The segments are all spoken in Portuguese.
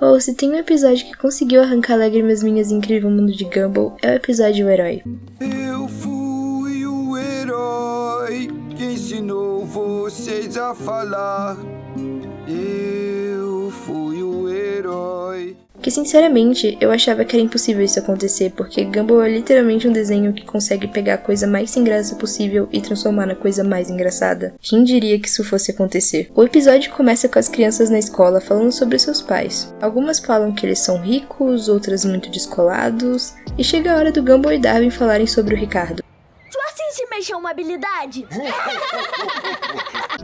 Ou se tem um episódio que conseguiu arrancar lágrimas minhas em Incrível Mundo de Gumball, é o episódio O Herói. Eu fui o herói que ensinou vocês a falar. Eu fui o herói. Que sinceramente, eu achava que era impossível isso acontecer, porque Gumball é literalmente um desenho que consegue pegar a coisa mais sem graça possível e transformar na coisa mais engraçada. Quem diria que isso fosse acontecer? O episódio começa com as crianças na escola falando sobre seus pais. Algumas falam que eles são ricos, outras muito descolados, e chega a hora do Gumball e Darwin falarem sobre o Ricardo. Tu assiste mexer uma habilidade?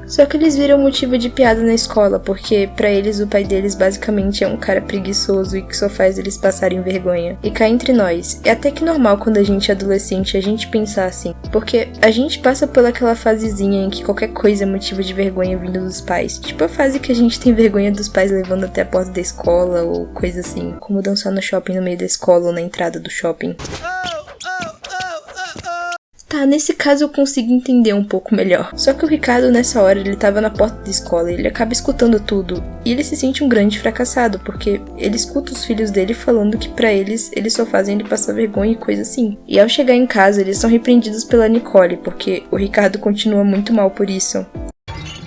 Só que eles viram motivo de piada na escola, porque pra eles o pai deles basicamente é um cara preguiçoso e que só faz eles passarem vergonha. E cá entre nós, é até que normal quando a gente é adolescente a gente pensar assim, porque a gente passa pelaquela fasezinha em que qualquer coisa é motivo de vergonha vindo dos pais. Tipo a fase que a gente tem vergonha dos pais levando até a porta da escola ou coisa assim, como dançar no shopping no meio da escola ou na entrada do shopping. Tá, nesse caso eu consigo entender um pouco melhor. Só que o Ricardo nessa hora ele tava na porta da escola e ele acaba escutando tudo. E ele se sente um grande fracassado, porque ele escuta os filhos dele falando que pra eles só fazem ele passar vergonha e coisa assim. E ao chegar em casa eles são repreendidos pela Nicole, porque o Ricardo continua muito mal por isso.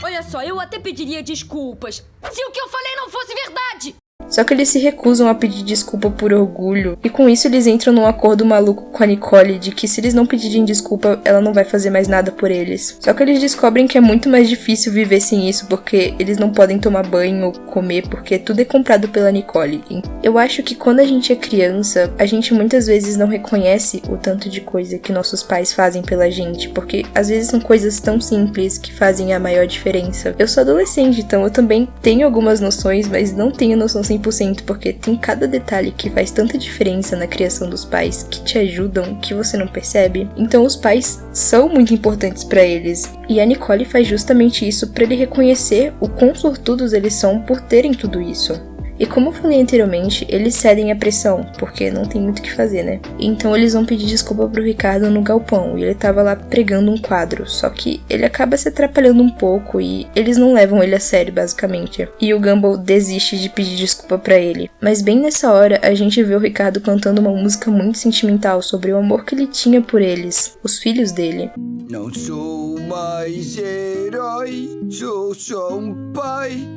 Olha só, eu até pediria desculpas se o que eu falei não fosse verdade. Só que eles se recusam a pedir desculpa por orgulho, e com isso eles entram num acordo maluco com a Nicole de que se eles não pedirem desculpa, ela não vai fazer mais nada por eles. Só que eles descobrem que é muito mais difícil viver sem isso, porque eles não podem tomar banho ou comer, porque tudo é comprado pela Nicole. Eu acho que quando a gente é criança, a gente muitas vezes não reconhece o tanto de coisa que nossos pais fazem pela gente, porque às vezes são coisas tão simples que fazem a maior diferença. Eu sou adolescente, então eu também tenho algumas noções, mas não tenho noção 100%, porque tem cada detalhe que faz tanta diferença na criação dos pais, que te ajudam, que você não percebe. Então os pais são muito importantes pra eles, e a Nicole faz justamente isso pra ele reconhecer o quão sortudos eles são por terem tudo isso. E como eu falei anteriormente, eles cedem à pressão, porque não tem muito o que fazer, né? Então eles vão pedir desculpa pro Ricardo no galpão, e ele tava lá pregando um quadro, só que ele acaba se atrapalhando um pouco e eles não levam ele a sério, basicamente. E o Gumball desiste de pedir desculpa pra ele. Mas bem nessa hora, a gente vê o Ricardo cantando uma música muito sentimental sobre o amor que ele tinha por eles, os filhos dele. Não sou mais herói, sou só um pai.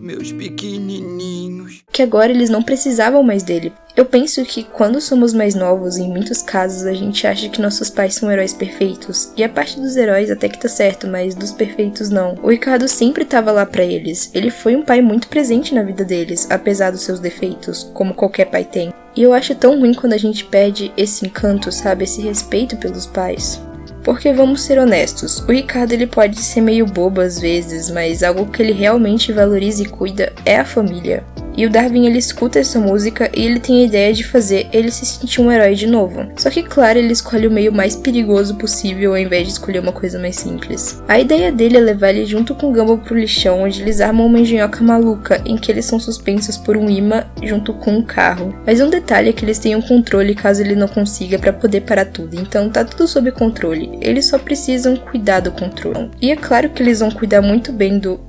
Meus pequenininhos. Que agora eles não precisavam mais dele. Eu penso que quando somos mais novos, em muitos casos a gente acha que nossos pais são heróis perfeitos. E a parte dos heróis até que tá certo, mas dos perfeitos não. O Ricardo sempre tava lá pra eles. Ele foi um pai muito presente na vida deles, apesar dos seus defeitos, como qualquer pai tem. E eu acho tão ruim quando a gente perde esse encanto, sabe? Esse respeito pelos pais. Porque vamos ser honestos, o Ricardo ele pode ser meio bobo às vezes, mas algo que ele realmente valoriza e cuida é a família. E o Darwin ele escuta essa música e ele tem a ideia de fazer ele se sentir um herói de novo. Só que claro, ele escolhe o meio mais perigoso possível ao invés de escolher uma coisa mais simples. A ideia dele é levar ele junto com o Gumball pro lixão, onde eles armam uma engenhoca maluca, em que eles são suspensos por um imã junto com um carro. Mas um detalhe é que eles têm um controle caso ele não consiga pra poder parar tudo, então tá tudo sob controle. Eles só precisam cuidar do controle. E é claro que eles vão cuidar muito bem do...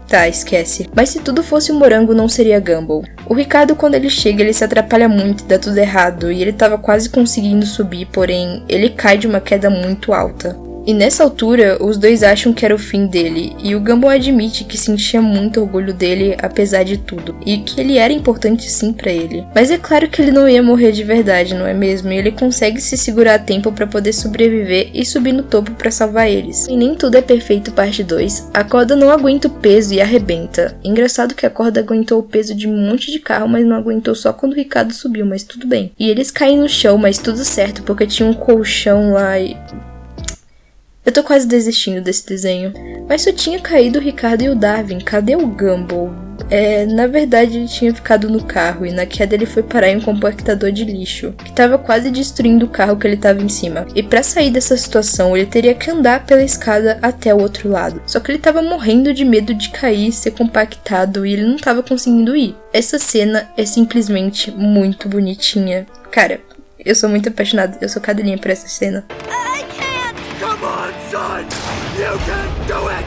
Tá, esquece. Mas se tudo fosse um morango, não seria Gumball. O Ricardo, quando ele chega, ele se atrapalha muito e dá tudo errado. E ele tava quase conseguindo subir, porém, ele cai de uma queda muito alta. E nessa altura, os dois acham que era o fim dele, e o Gumball admite que sentia muito orgulho dele apesar de tudo, e que ele era importante sim pra ele. Mas é claro que ele não ia morrer de verdade, não é mesmo? E ele consegue se segurar a tempo pra poder sobreviver e subir no topo pra salvar eles. E nem tudo é perfeito, parte 2. A corda não aguenta o peso e arrebenta. Engraçado que a corda aguentou o peso de um monte de carro, mas não aguentou só quando o Ricardo subiu, mas tudo bem. E eles caem no chão, mas tudo certo, porque tinha um colchão lá e... Eu tô quase desistindo desse desenho. Mas só tinha caído o Ricardo e o Darwin. Cadê o Gumball? Na verdade ele tinha ficado no carro e na queda ele foi parar em um compactador de lixo, que tava quase destruindo o carro que ele tava em cima. E pra sair dessa situação ele teria que andar pela escada até o outro lado. Só que ele tava morrendo de medo de cair, ser compactado e ele não tava conseguindo ir. Essa cena é simplesmente muito bonitinha. Cara, eu sou muito apaixonada, eu sou cadelinha por essa cena. Come on, son! You can do it!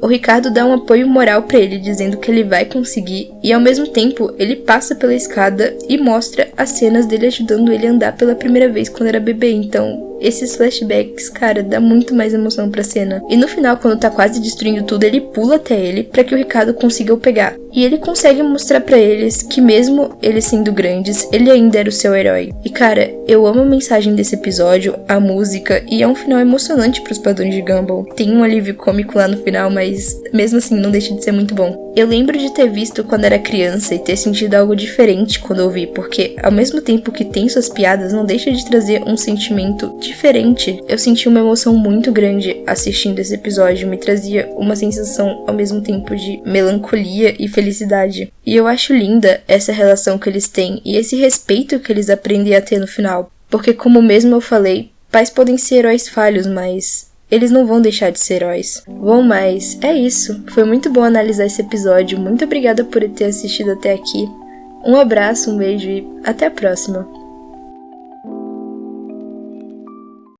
O Ricardo dá um apoio moral pra ele, dizendo que ele vai conseguir, e ao mesmo tempo ele passa pela escada e mostra as cenas dele ajudando ele a andar pela primeira vez quando era bebê. Então, esses flashbacks, cara, dá muito mais emoção pra cena. E no final, quando tá quase destruindo tudo, ele pula até ele pra que o Ricardo consiga o pegar. E ele consegue mostrar pra eles que mesmo eles sendo grandes, ele ainda era o seu herói. E cara, eu amo a mensagem desse episódio, a música, e é um final emocionante pros padrões de Gumball. Tem um alívio cômico lá no final, mas mesmo assim não deixa de ser muito bom. Eu lembro de ter visto quando era criança e ter sentido algo diferente quando eu vi, porque ao mesmo tempo que tem suas piadas, não deixa de trazer um sentimento diferente. Eu senti uma emoção muito grande assistindo esse episódio, me trazia uma sensação ao mesmo tempo de melancolia e felicidade. E eu acho linda essa relação que eles têm e esse respeito que eles aprendem a ter no final. Porque como mesmo eu falei, pais podem ser heróis falhos, mas eles não vão deixar de ser heróis. Bom, mas é isso. Foi muito bom analisar esse episódio. Muito obrigada por ter assistido até aqui. Um abraço, um beijo e até a próxima.